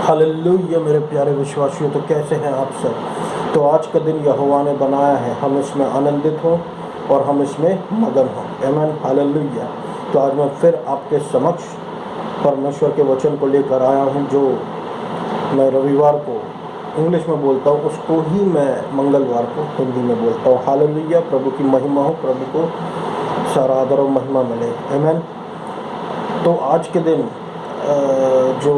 Hallelujah मेरे प्यारे विश्वासियों, तो कैसे हैं आप सब। तो आज का दिन यहोवा ने बनाया है, हम इसमें आनंदित हों और हम इसमें मगन हों। आमीन, हालेलुया। तो आज मैं फिर आपके समक्ष परमेश्वर के वचन को लेकर आया हूं, जो मैं रविवार को इंग्लिश में बोलता हूं, उसको ही मैं मंगलवार को हिंदी में बोलता हूं। हालेलुया, प्रभु की महिमा हो, प्रभु को सारा आदर और महिमा मिले। आमीन। तो आज के दिन जो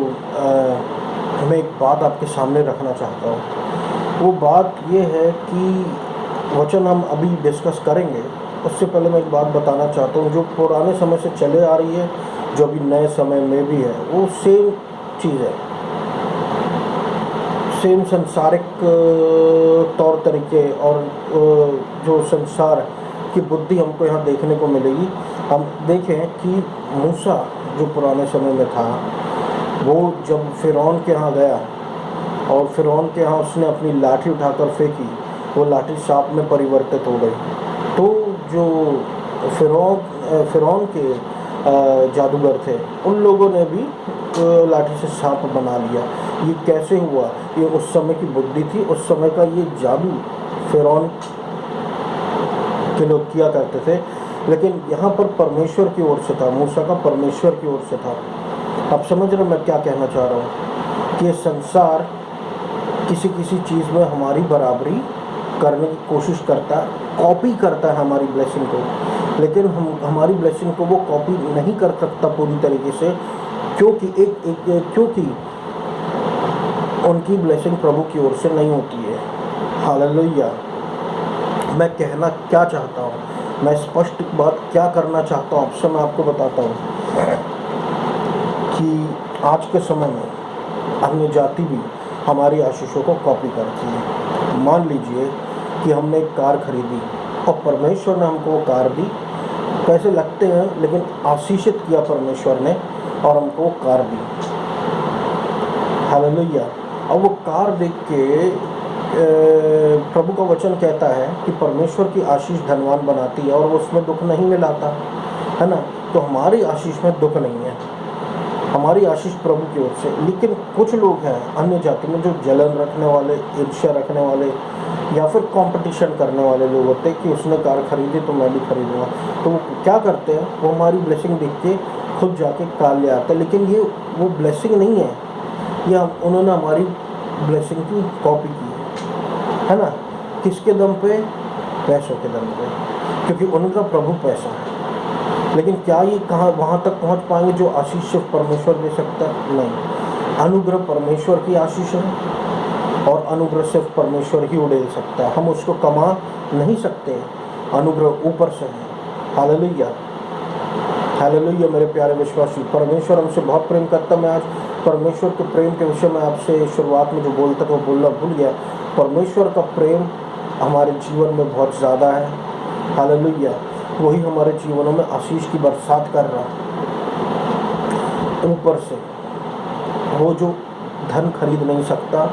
मैं एक बात आपके सामने रखना चाहता हूँ, वो बात ये है कि वचन हम अभी डिस्कस करेंगे, उससे पहले मैं एक बात बताना चाहता हूँ जो पुराने समय से चले आ रही है, जो अभी नए समय में भी है, वो सेम चीज़ है। सेम संसारिक तौर तरीके और जो संसार की बुद्धि हमको यहाँ देखने को मिलेगी। हम देखें कि मूसा जो पुराने समय में था, वो जब फिरौन के यहाँ गया और फिरौन के यहाँ उसने अपनी लाठी उठाकर फेंकी, वो लाठी सांप में परिवर्तित हो गई। तो जो फिरौन के जादूगर थे, उन लोगों ने भी लाठी से सांप बना लिया। ये कैसे हुआ? ये उस समय की बुद्धि थी, उस समय का ये जादू फिरौन के लोग किया करते थे। लेकिन यहाँ पर परमेश्वर की ओर से था, मूसा का परमेश्वर की ओर से था। आप समझ रहे मैं क्या कहना चाह रहा हूँ कि ये संसार किसी किसी चीज़ में हमारी बराबरी करने की कोशिश करता है, कॉपी करता है हमारी ब्लेसिंग को, लेकिन हमारी ब्लेसिंग को वो कॉपी नहीं कर सकता पूरी तरीके से, क्योंकि उनकी ब्लेसिंग प्रभु की ओर से नहीं होती है। हालेलुया। मैं कहना क्या चाहता हूँ, मैं स्पष्ट बात क्या करना चाहता हूँ आपसे, मैं आपको बताता हूँ कि आज के समय में अन्य जाति भी हमारी आशीषों को कॉपी करती है। मान लीजिए कि हमने एक कार खरीदी और परमेश्वर ने हमको वो कार दी, पैसे लगते हैं लेकिन आशीषित किया परमेश्वर ने और हमको वो कार दी। हालेलुया। और वो कार देख के प्रभु का वचन कहता है कि परमेश्वर की आशीष धनवान बनाती है और उसमें दुख नहीं मिलाता है ना। तो हमारी आशीष में दुख नहीं है, हमारी आशीष प्रभु की ओर से। लेकिन कुछ लोग हैं अन्य जाति में जो जलन रखने वाले, ईर्ष्या रखने वाले या फिर कंपटीशन करने वाले लोग होते हैं कि उसने कार खरीदी तो मैं भी खरीदूंगा। तो वो क्या करते हैं, वो हमारी ब्लेसिंग देख के खुद जाके कार ले आते हैं, लेकिन ये वो ब्लेसिंग नहीं है, या उन्होंने हमारी ब्लेसिंग की कॉपी की है ना। किसके दम पे? पैसों के दम पे, क्योंकि उनका प्रभु पैसा है। लेकिन क्या ये कहाँ वहाँ तक पहुँच पाएंगे जो आशीष सिर्फ परमेश्वर दे सकता है? नहीं। अनुग्रह परमेश्वर की आशीष है और अनुग्रह सिर्फ परमेश्वर ही उड़ेल सकता है, हम उसको कमा नहीं सकते। अनुग्रह ऊपर से है। हालेलुया, हालेलुया मेरे प्यारे विश्वासी। परमेश्वर हमसे बहुत प्रेम करता है। मैं आज परमेश्वर के प्रेम के विषय में आपसे शुरुआत में जो बोलता था वो बोलना भूल गया। परमेश्वर का प्रेम हमारे जीवन में बहुत ज़्यादा है। हालेलुया। वही हमारे जीवनों में आशीष की बरसात कर रहा है ऊपर से। वो जो धन खरीद नहीं सकता,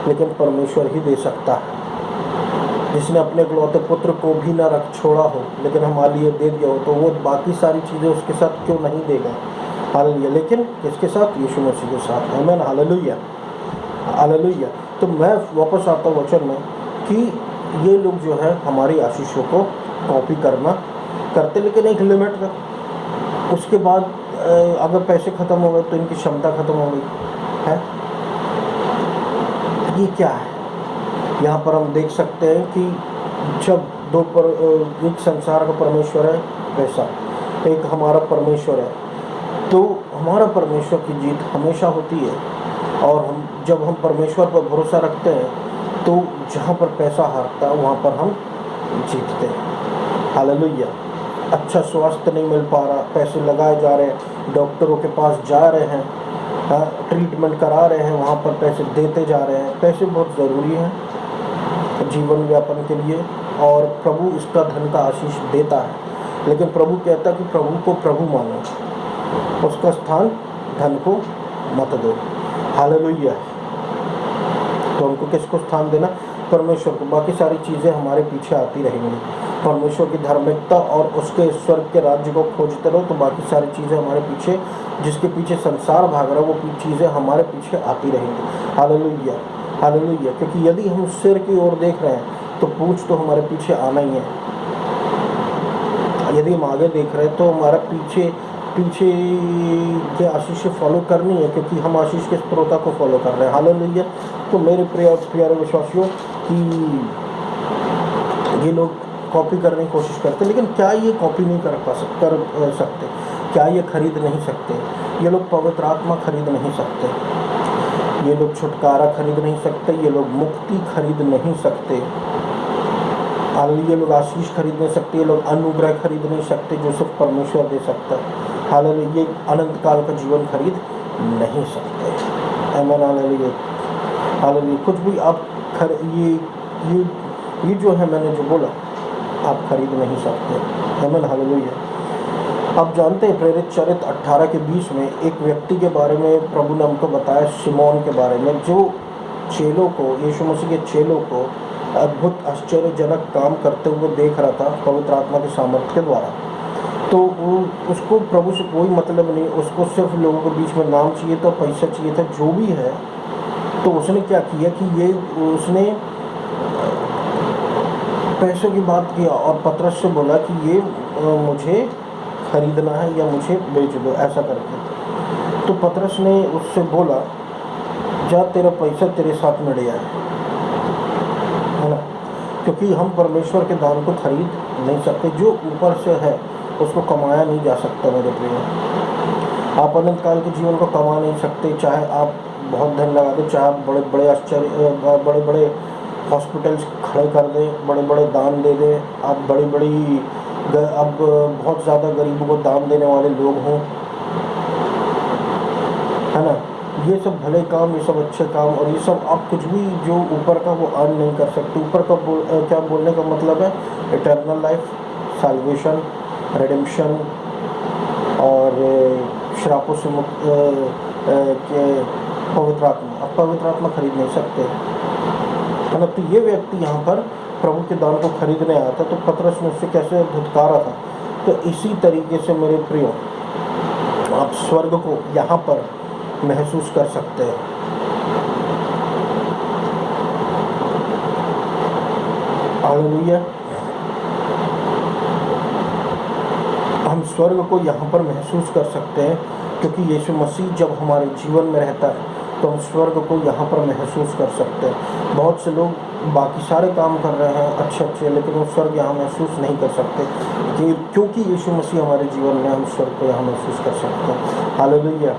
लेकिन परमेश्वर ही दे सकता है। जिसने अपने इकलौते पुत्र को भी न रख छोड़ा हो, लेकिन हमारे लिए दे दिया हो, तो वो बाकी सारी चीज़ें उसके साथ क्यों नहीं देगा। हालेलुया। लेकिन किसके साथ? यीशु मसीह के साथ। आमीन, हालेलुया, हालेलुया। तो मैं वापस आता हूँ वचन में कि ये लोग जो है हमारी आशीषों को कॉपी करते, लेकिन एक लिमिट तक। उसके बाद अगर पैसे ख़त्म हो गए तो इनकी क्षमता ख़त्म हो गई है। ये क्या है? यहाँ पर हम देख सकते हैं कि जब एक संसार का परमेश्वर है पैसा, एक हमारा परमेश्वर है, तो हमारा परमेश्वर की जीत हमेशा होती है। और जब हम परमेश्वर पर भरोसा रखते हैं, तो जहाँ पर पैसा हारता है वहाँ पर हम जीतते हैं। हालेलुया। अच्छा स्वास्थ्य नहीं मिल पा रहा, पैसे लगाए जा रहे हैं, डॉक्टरों के पास जा रहे हैं, ट्रीटमेंट करा रहे हैं, वहाँ पर पैसे देते जा रहे हैं। पैसे बहुत ज़रूरी हैं जीवन यापन के लिए, और प्रभु इसका धन का आशीष देता है। लेकिन प्रभु कहता है कि प्रभु को प्रभु मानो, उसका स्थान धन को मत दो। हालेलुया। तो हमको किसको स्थान देना? परमेश्वर को। बाकी सारी चीज़ें हमारे पीछे आती रहेंगी। परमेश्वर की धार्मिकता और उसके स्वर्ग के राज्य को खोजते रहो, तो बाकी सारी चीज़ें हमारे पीछे, जिसके पीछे संसार भाग रहा है, वो चीज़ें हमारे पीछे आती रहेंगी। Hallelujah, hallelujah. क्योंकि यदि हम सिर की ओर देख रहे हैं तो पूंछ तो हमारे पीछे आना ही है। यदि हम आगे देख रहे हैं तो हमारा पीछे के आशीष से फॉलो करनी है, क्योंकि हम आशीष के स्त्रोता को फॉलो कर रहे हैं। हालेलुया। तो मेरे प्यारे विश्वासियों कि ये लोग कॉपी करने की कोशिश करते, लेकिन क्या ये कॉपी नहीं कर सकते? क्या ये खरीद नहीं सकते? ये लोग पवित्र आत्मा खरीद नहीं सकते, ये लोग छुटकारा खरीद नहीं सकते, ये लोग मुक्ति खरीद नहीं सकते, हालेलुया। ये लोग आशीष खरीद नहीं सकते, ये लोग अनुग्रह खरीद नहीं सकते जो सिर्फ परमेश्वर दे सकता है। हालेलुया। ये अनंत काल का जीवन खरीद नहीं सकते। आमीन, हालेलुया, हालेलुया। कुछ भी आप ये जो है, मैंने जो बोला, आप खरीद नहीं सकते। आमीन, हालेलुया। आप जानते हैं प्रेरित चरित्र 18 के 20 में एक व्यक्ति के बारे में प्रभु ने हमको बताया, शिमोन के बारे में, जो चेलों को, यीशु मसीह के चेलों को अद्भुत आश्चर्यजनक काम करते हुए देख रहा था पवित्र आत्मा के सामर्थ्य के द्वारा। तो उसको प्रभु से कोई मतलब नहीं, उसको सिर्फ लोगों के बीच में नाम चाहिए था, पैसा चाहिए था, जो भी है। तो उसने क्या किया कि उसने पैसों की बात किया और पतरस से बोला कि ये मुझे खरीदना है या मुझे बेच दो, ऐसा करके। तो पतरस ने उससे बोला, जा तेरा पैसा तेरे साथ मिल गया है ना। क्योंकि हम परमेश्वर के दान को खरीद नहीं सकते, जो ऊपर से है उसको कमाया नहीं जा सकता। मेरे प्रिय, आप अनंत काल के जीवन को कमा नहीं सकते, चाहे आप बहुत धन लगा दो, चाहे आप बड़े बड़े हॉस्पिटल्स खड़े कर दें, बड़े बड़े दान दे दें, आप अब बहुत ज़्यादा गरीबों को दान देने वाले लोग हों, है ना। ये सब भले काम, ये सब अच्छे काम, और ये सब आप कुछ भी जो ऊपर का वो अर्न नहीं कर सकते। ऊपर का क्या बोलने का मतलब है? इटर्नल लाइफ, साल्वेशन, रिडेम्पशन और श्रापों से मुक्त के पवित्र आत्मा। आप पवित्र आत्मा खरीद नहीं सकते, है ना। तो ये व्यक्ति यहाँ पर प्रभु के दान को खरीदने आया था, तो पतरस ने उससे कैसे धुतकारा था। तो इसी तरीके से मेरे प्रियो, आप स्वर्ग को यहाँ पर महसूस कर सकते हैं। हालेलुया। हम स्वर्ग को यहाँ पर महसूस कर सकते हैं, क्योंकि यीशु मसीह जब हमारे जीवन में रहता है तो हम स्वर्ग को यहाँ पर महसूस कर सकते हैं। बहुत से लोग बाकी सारे काम कर रहे हैं अच्छे, लेकिन वो स्वर्ग यहाँ महसूस नहीं कर सकते, क्योंकि यीशु मसीह हमारे जीवन में, हम स्वर्ग को यहाँ महसूस कर सकते हैं। हालेलुया।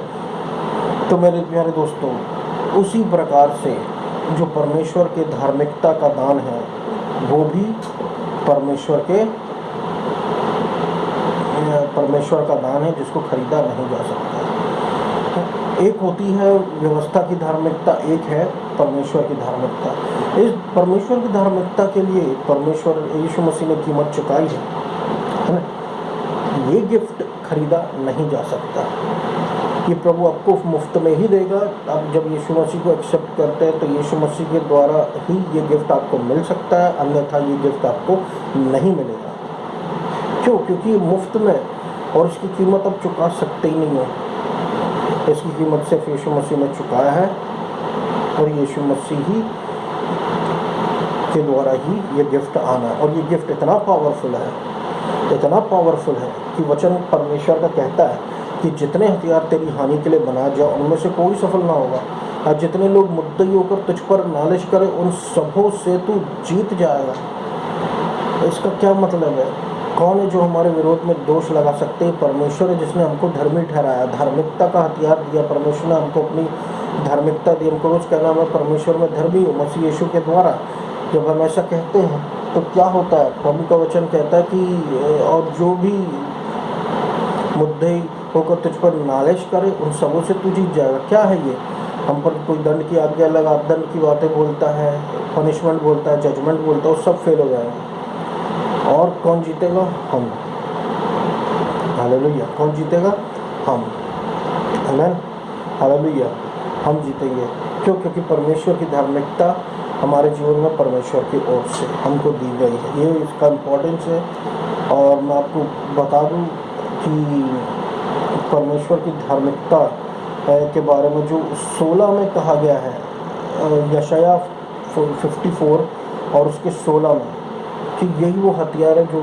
तो मेरे प्यारे दोस्तों, उसी प्रकार से जो परमेश्वर के धार्मिकता का दान है, वो भी परमेश्वर का दान है, जिसको खरीदा नहीं जा सकता। एक होती है व्यवस्था की धार्मिकता, एक है परमेश्वर की धार्मिकता। इस परमेश्वर की धार्मिकता के लिए परमेश्वर यीशु मसीह ने कीमत चुकाई है ना। ये गिफ्ट खरीदा नहीं जा सकता, ये प्रभु आपको मुफ्त में ही देगा। आप जब यीशु मसीह को एक्सेप्ट करते हैं तो यीशु मसीह के द्वारा ही ये गिफ्ट आपको मिल सकता है, अन्यथा ये गिफ्ट आपको नहीं मिलेगा। क्यों? क्योंकि मुफ्त में, और इसकी कीमत आप चुका सकते ही नहीं हो। इसकी कीमत सिर्फ यीशु मसीह ने चुकाया है, और यीशु मसीह ही के द्वारा ही ये गिफ्ट आना है। और ये गिफ्ट इतना पावरफुल है कि वचन परमेश्वर का कहता है कि जितने हथियार तेरी हानि के लिए बनाए जाओ, उनमें से कोई सफल ना होगा, और जितने लोग मुद्दई होकर तुझ पर नालिश करें, उन सबों से तू जीत जाएगा। इसका क्या मतलब है? कौन है जो हमारे विरोध में दोष लगा सकते हैं? परमेश्वर है, जिसने हमको धर्मी ठहराया, धार्मिकता का हथियार दिया। परमेश्वर ने हमको अपनी धार्मिकता दी। हमको रोज कहना मैं परमेश्वर में धर्मी हूँ मसीह यीशु के द्वारा। जब हम ऐसा कहते हैं तो क्या होता है? प्रभु का वचन कहता है कि और जो भी मुद्दे होकर तुझ पर नालिश करे, उन सबों से तू जीत जाएगा। क्या है ये? हम पर कोई दंड की आज्ञा लगा, दंड की बातें बोलता है, पनिशमेंट बोलता है, जजमेंट बोलता है, वो सब फेल हो जाएंगे। और कौन जीतेगा? हम। हालेलुया। कौन जीतेगा? हम। आमीन, हालेलुया। हम जीतेंगे। क्यों? क्योंकि परमेश्वर की धार्मिकता हमारे जीवन में परमेश्वर की ओर से हमको दी गई है। ये इसका इम्पोर्टेंस है। और मैं आपको बता दूं कि परमेश्वर की धार्मिकता के बारे में जो 16 में कहा गया है, यशाया 54 और उसके 16 में, कि यही वो हथियार है जो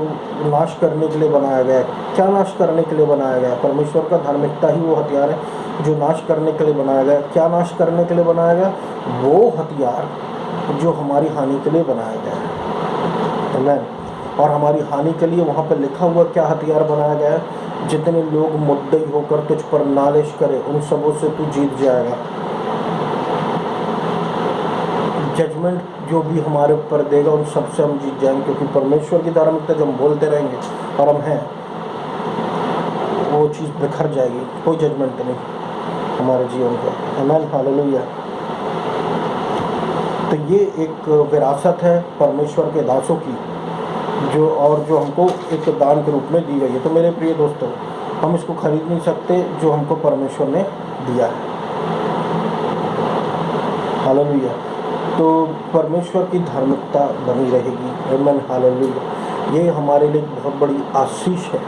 नाश करने के लिए बनाया गया है। क्या नाश करने के लिए बनाया गया है? परमेश्वर का धार्मिकता ही वो हथियार है जो नाश करने के लिए बनाया गया है। क्या नाश करने के लिए बनाया गया? वो हथियार जो हमारी हानि के लिए बनाया गया है। आमीन। और हमारी हानि के लिए वहाँ पर लिखा हुआ क्या हथियार बनाया गया है? जितने लोग मुद्दई होकर तुझ पर नालिश करें उन सबों से तू जीत जाएगा। जजमेंट जो भी हमारे ऊपर देगा उन सबसे हम जीत जाएंगे, क्योंकि परमेश्वर की धार्मिकता जो हम बोलते रहेंगे और हम हैं, वो चीज़ बिखर जाएगी। कोई जजमेंट नहीं हमारे जीवन का। आमीन, हालेलुया। तो ये एक विरासत है परमेश्वर के दासों की, जो हमको एक दान के रूप में दी गई है। तो मेरे प्रिय दोस्तों, हम इसको खरीद नहीं सकते जो हमको परमेश्वर ने दिया है। हालेलुया। तो परमेश्वर की धार्मिकता बनी रहेगी। आमीन, हालेलुया। ये हमारे लिए बहुत बड़ी आशीष है।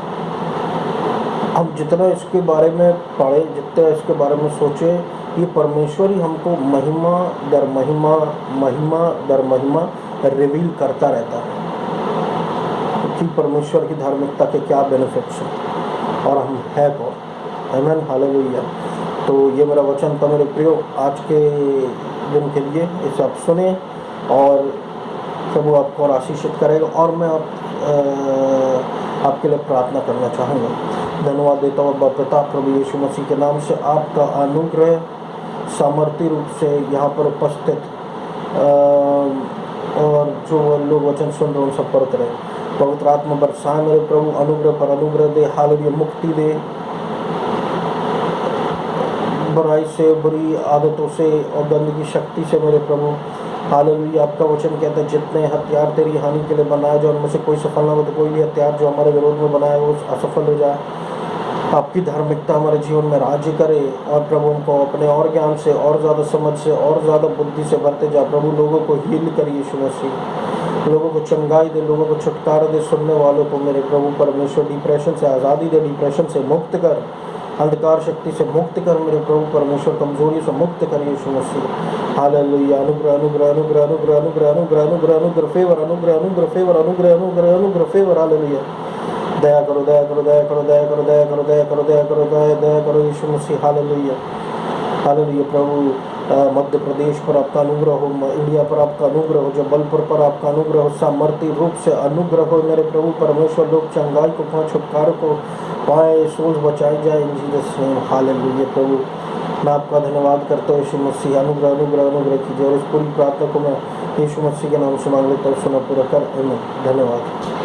हम जितना इसके बारे में पढ़े, जितना इसके बारे में सोचे, ये परमेश्वर ही हमको महिमा दर महिमा, महिमा दर महिमा रिवील करता रहता है कि परमेश्वर की धार्मिकता के क्या बेनिफिट्स हैं और हम है कौन। आमीन, हालेलुया। तो ये मेरा वचन था मेरे प्रियो आज के दिन के लिए। इसे आप सुने और प्रभु आपको और आशीषित करेगा। और मैं आपके लिए प्रार्थना करना चाहूँगा। धन्यवाद देता हूँ बाप पिता प्रभु यीशु मसीह के नाम से, आपका अनुग्रह सामर्थ्य रूप से यहाँ पर उपस्थित और जो लोग वचन सुन रहे हैं उन सब पर उतरे। पवित्र आत्मा बरसाए मेरे प्रभु, अनुग्रह पर अनुग्रह दे, हालेलुया, मुक्ति दे बुराई से, बुरी आदतों से और गंदगी शक्ति से मेरे प्रभु। हालेलुया। आपका वचन कहता है जितने हथियार तेरी हानि के लिए बनाए जाए उनमें से कोई सफल ना हो, तो कोई भी हथियार जो हमारे विरोध में बनाए वो असफल हो जाए। आपकी धार्मिकता हमारे जीवन में राज्य करे और प्रभु हमको अपने और ज्ञान से और ज़्यादा समझ से और ज़्यादा बुद्धि से भरते जाए। प्रभु लोगों को हील करिए यीशु मसीह, लोगों को चंगाई दे, लोगों को छुटकारा दे। सुनने वालों को मेरे प्रभु परमेश्वर डिप्रेशन से आज़ादी दे, डिप्रेशन से मुक्त कर, अंधकार शक्ति से मुक्त कर मेरे प्रभु परमेश्वर, कमजोरी से मुक्त कर यीशु मसीह। हालेलुया। अनुग्रह अनुग्रह अनुग्रह अनुग्रह अनुग्रह अनुग्रह अनुग्रह अनुग्रह फेवर, अनुग्रह अनुग्रह फेवर, अनुग्रह अनुग्रह अनुग्रह फेवर। हालेलुया। दया करो, दया करो, दया करो, दया करो, दया करो, दया करो, दया करो, दया करो यीशु मसीह। Hallelujah, hallelujah. प्रभु मध्य प्रदेश पर आपका अनुग्रह हो, इंडिया पर आपका अनुग्रह हो, जबलपुर पर आपका अनुग्रह हो, सामर्थ्य रूप से अनुग्रह हो मेरे प्रभु परमेश्वर। लोग चंगाई को पाएं, छुटकारे को पाएं, सोच बचाई जाए इन जीसस नेम। हालेलुया। प्रभु मैं आपका धन्यवाद करता हूँ यीशु मसीह। अनुग्रह अनुग्रह अनुग्रह कीजिए और इस पूरी प्रार्थना को मैं यीशु मसीह के नाम से मांग लेता हूँ, सुना पूरा कर। आमीन। धन्यवाद।